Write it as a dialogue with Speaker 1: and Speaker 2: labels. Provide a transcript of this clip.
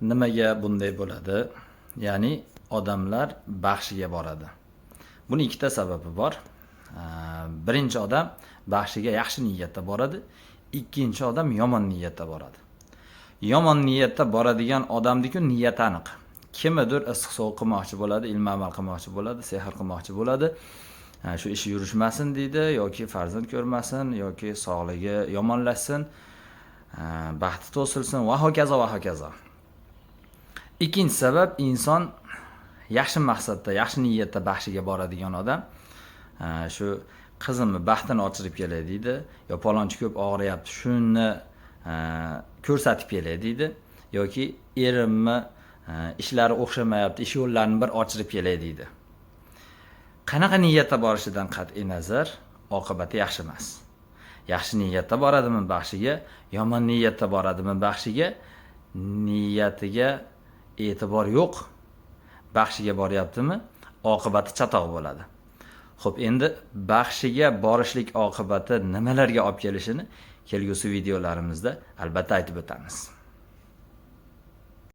Speaker 1: Nimaga bunday bo'ladi? Ya'ni odamlar baxshiga boradi. Buning ikkita sababi bor. Birinchi odam baxshiga yaxshi niyatda boradi, ikkinchi odam yomon niyatda boradi. Yomon niyatda boradigan odamning niyati aniq. Kimdir issiq sovuq qilmoqchi bo'ladi, ilm amal qilmoqchi bo'ladi, sehr qilmoqchi bo'ladi. Shu ishi yurishmasin deydi, yoki farzand ko'rmasin, yoki sog'ligi yomonlashsin, baxti to'silsin va hokazo va hokazo. Ikkinchi sabab, inson yaxshi maqsadda, yaxshi niyatda baxshiga boradigan odam shu qizimni baxtini ochirib kelay deydi, yo palonchi ko'p og'riyapti, shuni ko'rsatib kelay deydi, yoki erimni ishlari o'xshamayapti, ish yo'llarini bir ochirib kelay deydi. Qanaqa niyatda borishidan qat'iy nazar, oqibati yaxshi emas. Yaxshi niyatda boradimi baxshiga, yomon niyatda boradimi baxshiga, niyatiga e'tibor yo'q. Baxshiga boryaptimi, oqibati chatoq bo'ladi. Xo'p, endi baxshiga borishlik oqibati nimalarga olib kelishini kelgusi videolarimizda albatta aytib o'tamiz.